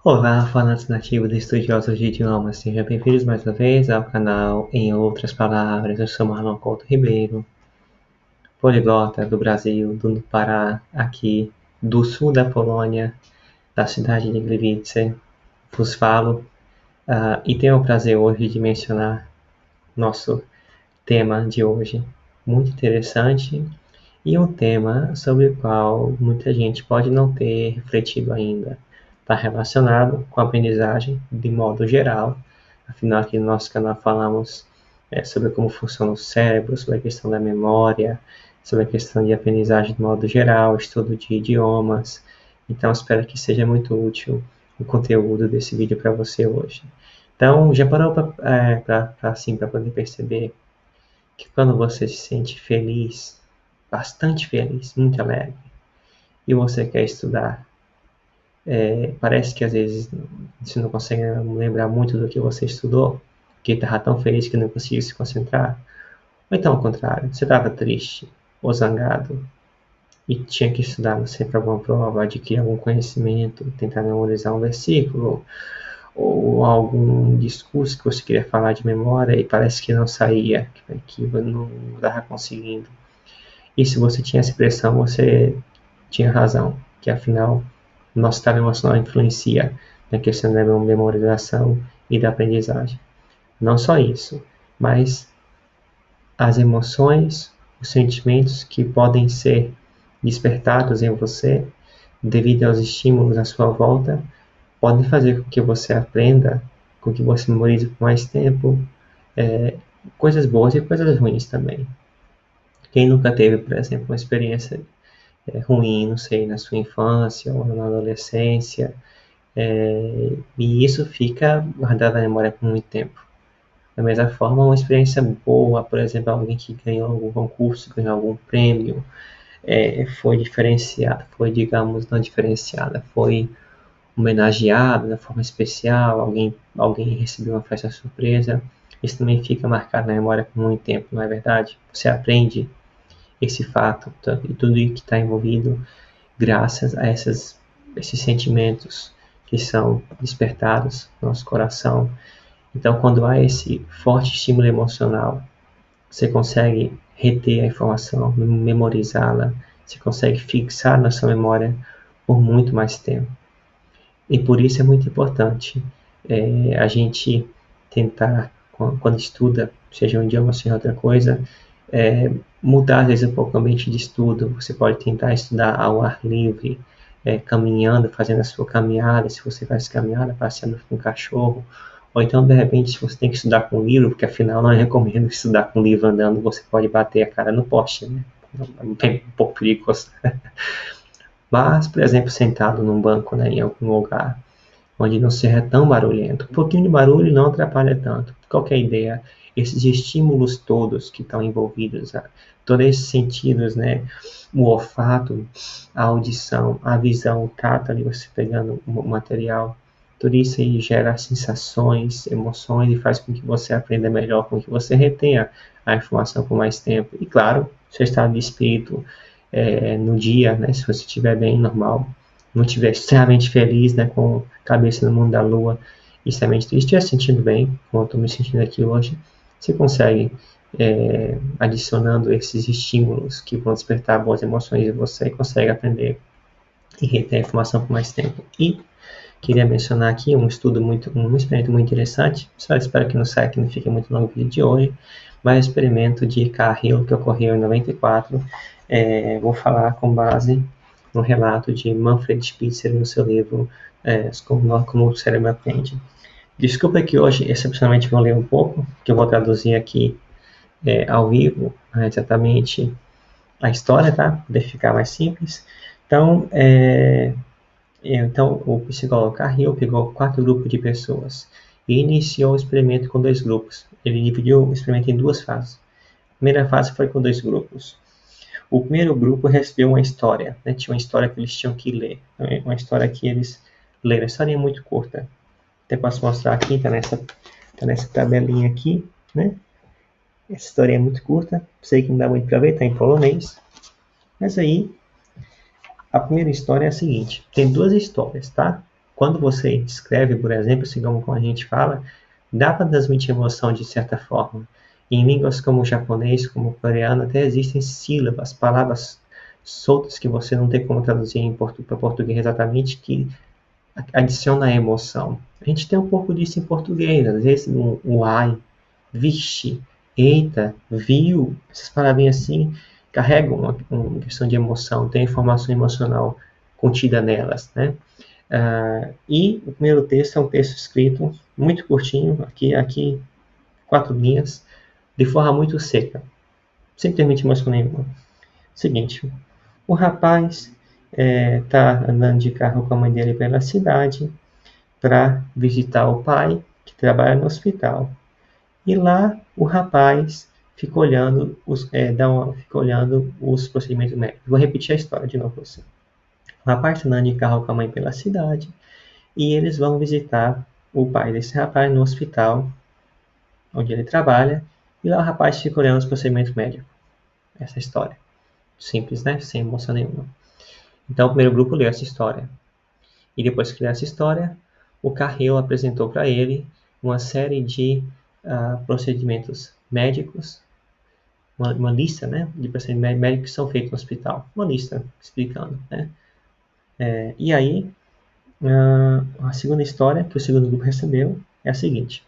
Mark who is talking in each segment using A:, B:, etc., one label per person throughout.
A: Olá, falantes nativos e estudiosos de idiomas, sejam bem-vindos mais uma vez ao canal Em Outras Palavras. Eu sou Marlon Couto Ribeiro, poliglota do Brasil, do Pará, aqui do sul da Polônia, da cidade de Gliwice. Vos falo e tenho o prazer hoje de mencionar nosso tema de hoje, muito interessante e um tema sobre o qual muita gente pode não ter refletido ainda. Está relacionado com a aprendizagem de modo geral. Afinal, aqui no nosso canal falamos sobre como funciona o cérebro, sobre a questão da memória, sobre a questão de aprendizagem de modo geral, estudo de idiomas. Então, espero que seja muito útil o conteúdo desse vídeo para você hoje. Então, já parou para poder perceber que quando você se sente feliz, bastante feliz, muito alegre, e você quer estudar, parece que às vezes você não consegue lembrar muito do que você estudou, porque estava tão feliz que não conseguia se concentrar. Ou então, ao contrário, você estava triste ou zangado e tinha que estudar, não sei, para alguma prova, adquirir algum conhecimento, tentar memorizar um versículo ou algum discurso que você queria falar de memória e parece que não saía, que não estava conseguindo. E se você tinha essa impressão, você tinha razão, que afinal nosso estado emocional influencia na questão da memorização e da aprendizagem. Não só isso, mas as emoções, os sentimentos que podem ser despertados em você devido aos estímulos à sua volta podem fazer com que você aprenda, com que você memorize por mais tempo, coisas boas e coisas ruins também. Quem nunca teve, por exemplo, uma experiência ruim, não sei, na sua infância ou na adolescência, e isso fica guardado na memória por muito tempo. Da mesma forma, uma experiência boa, por exemplo, alguém que ganhou algum concurso, ganhou algum prêmio, foi diferenciada, foi, digamos, não diferenciada, foi homenageada de forma especial, alguém recebeu uma festa surpresa, isso também fica marcado na memória por muito tempo, não é verdade? Você aprende esse fato e tudo que está envolvido graças a esses sentimentos que são despertados no nosso coração. Então, quando há esse forte estímulo emocional, você consegue reter a informação, memorizá-la, você consegue fixar na sua memória por muito mais tempo. E por isso é muito importante a gente tentar, quando estuda, seja um idioma, seja outra coisa, mudar às vezes um pouco o ambiente de estudo. Você pode tentar estudar ao ar livre, caminhando, fazendo a sua caminhada, se você faz caminhada, passeando com um cachorro, ou então de repente se você tem que estudar com livro, porque afinal não recomendo estudar com livro andando, você pode bater a cara no poste, né? É um pouco perigoso. Mas, por exemplo, sentado num banco, né, em algum lugar onde não seja tão barulhento. Um pouquinho de barulho não atrapalha tanto. Qual que é a ideia? Esses estímulos todos que estão envolvidos, todos esses sentidos, né? O olfato, a audição, a visão, o tato ali, você pegando o material, tudo isso aí gera sensações, emoções e faz com que você aprenda melhor, com que você retenha a informação por mais tempo. E claro, seu estado de espírito no dia, né? Se você estiver bem, normal, não estiver extremamente feliz, né, com a cabeça no mundo da lua, e extremamente triste, estiver sentindo bem, como eu estou me sentindo aqui hoje, você consegue, adicionando esses estímulos que vão despertar boas emoções em você, consegue aprender e reter a informação por mais tempo. E queria mencionar aqui um experimento muito interessante, só espero que não saia, que não fique muito longo o vídeo de hoje, mas o experimento de Cahill, que ocorreu em 94, vou falar com base no relato de Manfred Spitzer no seu livro Como o Cérebro Aprende. Desculpa que hoje, excepcionalmente, vou ler um pouco, que eu vou traduzir aqui ao vivo, exatamente a história, tá? Para poder ficar mais simples. Então, o psicólogo Cahill pegou 4 grupos de pessoas e iniciou o experimento com 2 grupos. Ele dividiu o experimento em 2 fases. A primeira fase foi com 2 grupos. O primeiro grupo recebeu uma história, né? Tinha uma história que eles tinham que ler, uma história que eles leram. A história é muito curta. Até posso mostrar aqui, tá nessa tabelinha aqui, né? Essa história é muito curta, sei que não dá muito para ver, tá em polonês. Mas aí, a primeira história é a seguinte: tem 2 histórias, tá? quando você descreve, por exemplo, assim como a gente fala, dá para transmitir emoção de certa forma. Em línguas como o japonês, como o coreano, até existem sílabas, palavras soltas que você não tem como traduzir para português exatamente, que adiciona a emoção. A gente tem um pouco disso em português, às vezes o ai, vixe, eita, viu, essas palavrinhas assim carregam uma questão de emoção, tem informação emocional contida nelas, né? E o primeiro texto é um texto escrito muito curtinho, aqui 4 linhas, de forma muito seca, sem permitir emoção nenhuma. Seguinte, o rapaz está andando de carro com a mãe dele pela cidade para visitar o pai, que trabalha no hospital. E lá o rapaz fica olhando os procedimentos médicos. Vou repetir a história de novo para você. O rapaz está andando de carro com a mãe pela cidade e eles vão visitar o pai desse rapaz no hospital onde ele trabalha. E lá o rapaz fica olhando os procedimentos médicos. Essa história. Simples, né? Sem emoção nenhuma. Então o primeiro grupo leu essa história. E depois que leu essa história, o Carril apresentou para ele uma série de procedimentos médicos, uma lista, né, de procedimentos médicos que são feitos no hospital. Uma lista explicando, né? E aí, a segunda história que o segundo grupo recebeu é a seguinte.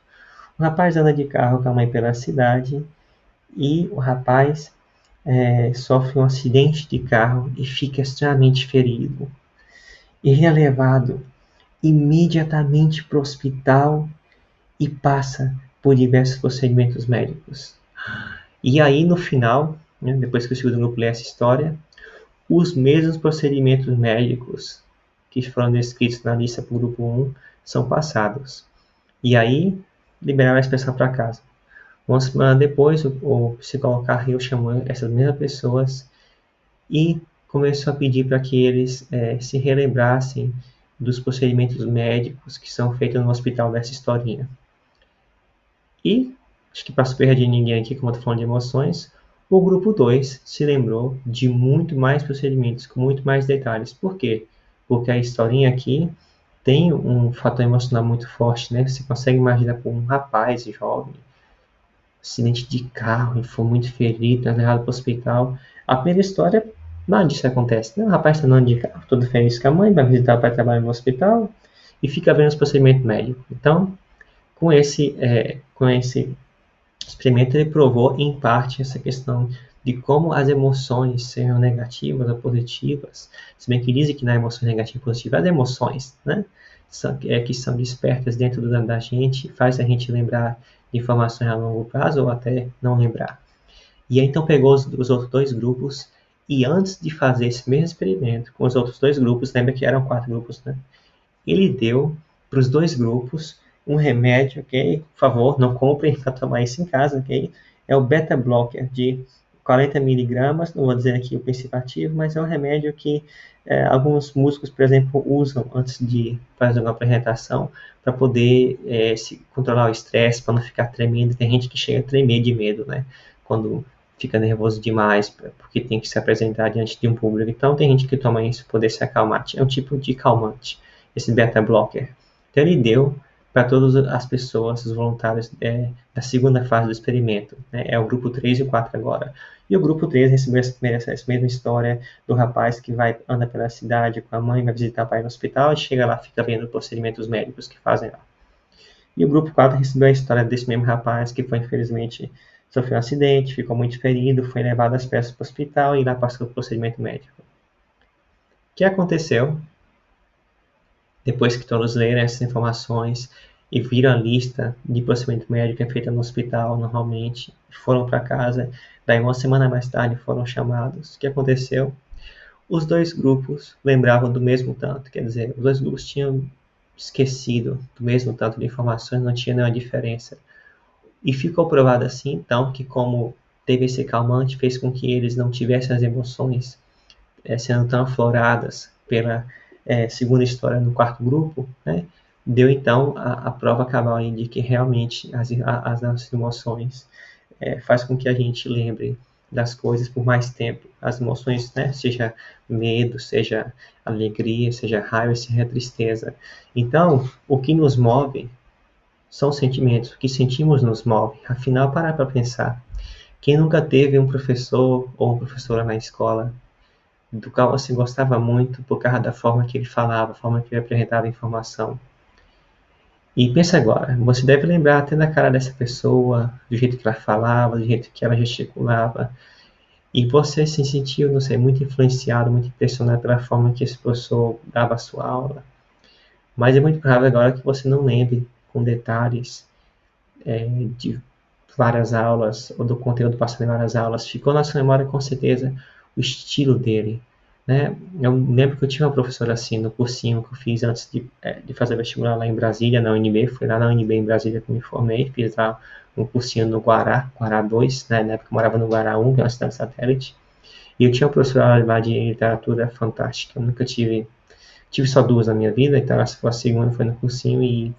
A: O rapaz anda de carro com a mãe pela cidade e o rapaz sofre um acidente de carro e fica extremamente ferido. Ele é levado imediatamente para o hospital e passa por diversos procedimentos médicos. E aí, no final, né, depois que o segundo grupo lê essa história, os mesmos procedimentos médicos que foram descritos na lista para o grupo 1 são passados. E aí, liberaram essa pessoa para casa. Uma semana depois, o psicólogo Carril chamou essas mesmas pessoas e começou a pedir para que eles se relembrassem dos procedimentos médicos que são feitos no hospital dessa historinha. E, acho que para super de ninguém aqui, como eu estou falando de emoções, o grupo 2 se lembrou de muito mais procedimentos, com muito mais detalhes. Por quê? Porque a historinha aqui tem um fator emocional muito forte, né? Você consegue imaginar por um rapaz jovem, acidente de carro, e foi muito ferido, levado para o hospital. A primeira história, nada disso acontece, né? O rapaz está andando de carro, todo feliz com a mãe, vai visitar o pai, trabalha no hospital, e fica vendo os procedimentos médicos. Então, com esse experimento, ele provou, em parte, essa questão de como as emoções, sejam negativas ou positivas, se bem que dizem que não é emoção negativa e positiva, as emoções, né, que são despertas dentro da gente, faz a gente lembrar de informações a longo prazo ou até não lembrar. E aí, então, pegou os outros 2 grupos e antes de fazer esse mesmo experimento com os outros 2 grupos, lembra que eram 4 grupos, né? Ele deu para os 2 grupos um remédio, ok? Por favor, não comprem para tomar isso em casa, ok? É o beta blocker de 40 miligramas, não vou dizer aqui o princípio ativo, mas é um remédio que alguns músicos, por exemplo, usam antes de fazer uma apresentação para poder se controlar o estresse, para não ficar tremendo. Tem gente que chega a tremer de medo, né? Quando fica nervoso demais, porque tem que se apresentar diante de um público. Então, tem gente que toma isso para poder se acalmar. É um tipo de calmante, esse beta blocker. Então, ele deu para todas as pessoas, os voluntários da segunda fase do experimento. Né? É o grupo 3 e o 4 agora. E o grupo 3 recebeu essa mesma história do rapaz que anda pela cidade com a mãe, vai visitar o pai no hospital e chega lá, fica vendo os procedimentos médicos que fazem lá. E o grupo 4 recebeu a história desse mesmo rapaz que foi, infelizmente, sofreu um acidente, ficou muito ferido, foi levado às pressas para o hospital e lá passou o procedimento médico. O que aconteceu? Depois que todos leram essas informações e viram a lista de procedimento médico que é feita no hospital normalmente, foram para casa, daí uma semana mais tarde foram chamados. O que aconteceu? Os 2 grupos lembravam do mesmo tanto, quer dizer, os 2 grupos tinham esquecido do mesmo tanto de informações, não tinha nenhuma diferença. E ficou provado assim, então, que como teve esse calmante, fez com que eles não tivessem as emoções sendo tão afloradas pela segunda história no 4º grupo, né? Deu então a prova cabal de que realmente as nossas emoções faz com que a gente lembre das coisas por mais tempo. As emoções, né, seja medo, seja alegria, seja raiva, seja tristeza. Então, o que nos move são sentimentos. O que sentimos nos move. Afinal, parar para pensar. Quem nunca teve um professor ou uma professora na escola do qual você gostava muito por causa da forma que ele falava, a forma que ele apresentava a informação? E pensa agora, você deve lembrar até da cara dessa pessoa, do jeito que ela falava, do jeito que ela gesticulava, e você se sentiu, não sei, muito influenciado, muito impressionado pela forma que esse professor dava a sua aula. Mas é muito provável agora que você não lembre com detalhes de várias aulas, ou do conteúdo passado em várias aulas. Ficou na sua memória com certeza o estilo dele, né? Eu lembro que eu tinha uma professora assim no cursinho que eu fiz antes de fazer vestibular lá em Brasília, na UNB. Foi lá na UNB em Brasília que eu me formei. Fiz lá um cursinho no Guará 2, né? Na época eu morava no Guará 1, que é uma cidade satélite. E eu tinha uma professora lá de literatura fantástica. Eu nunca tive só duas na minha vida, então essa foi a segunda, foi no cursinho e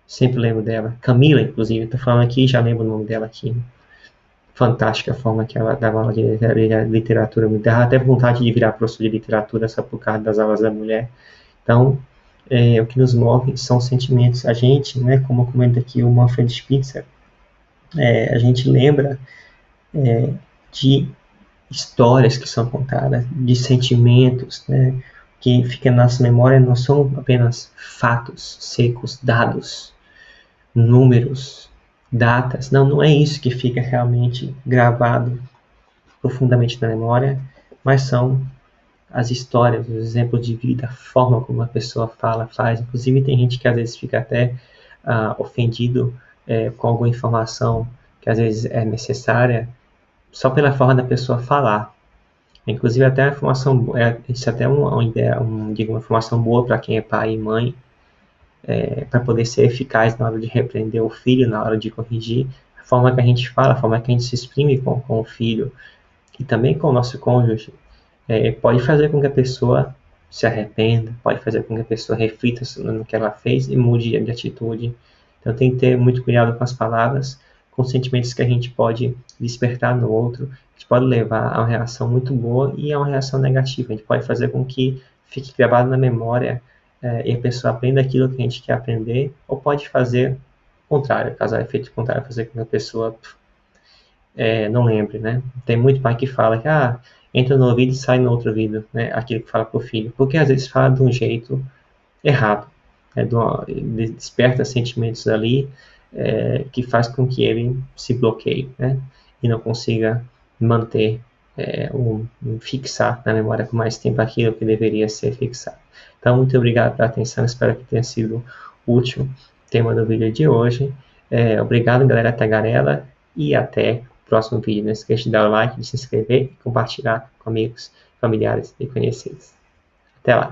A: sempre lembro dela. Camila, inclusive, tô falando aqui, já lembro o nome dela aqui. Fantástica a forma que ela dava aula de literatura. Me dava até vontade de virar professor de literatura só por causa das aulas da mulher. Então, o que nos move são sentimentos. A gente, né, como comenta aqui o Manfred Spitzer, a gente lembra de histórias que são contadas, de sentimentos, né, que fica na nossa memória, não são apenas fatos secos, dados, números, datas. Não, não é isso que fica realmente gravado profundamente na memória, mas são as histórias, os exemplos de vida, a forma como a pessoa fala, faz. Inclusive tem gente que às vezes fica até ofendido com alguma informação que às vezes é necessária só pela forma da pessoa falar. Inclusive até a informação, isso é até uma ideia, digo, uma informação boa para quem é pai e mãe, para poder ser eficaz na hora de repreender o filho, na hora de corrigir, a forma que a gente fala, a forma que a gente se exprime com o filho e também com o nosso cônjuge, pode fazer com que a pessoa se arrependa, pode fazer com que a pessoa reflita no que ela fez e mude de atitude. Então tem que ter muito cuidado com as palavras, com os sentimentos que a gente pode despertar no outro, que pode levar a uma reação muito boa e a uma reação negativa. A gente pode fazer com que fique gravado na memória e a pessoa aprenda aquilo que a gente quer aprender, ou pode fazer o contrário, causar efeito contrário, fazer com que a pessoa não lembre, né? Tem muito pai que fala que entra no ouvido e sai no outro ouvido, né? Aquilo que fala pro filho, porque às vezes fala de um jeito errado, né? Desperta sentimentos ali que faz com que ele se bloqueie, né? E não consiga manter fixar na memória por mais tempo aquilo que deveria ser fixado. Então, muito obrigado pela atenção, espero que tenha sido útil o tema do vídeo de hoje. Obrigado, galera tagarela, e até o próximo vídeo. Não esqueça de dar o like, de se inscrever e compartilhar com amigos, familiares e conhecidos. Até lá!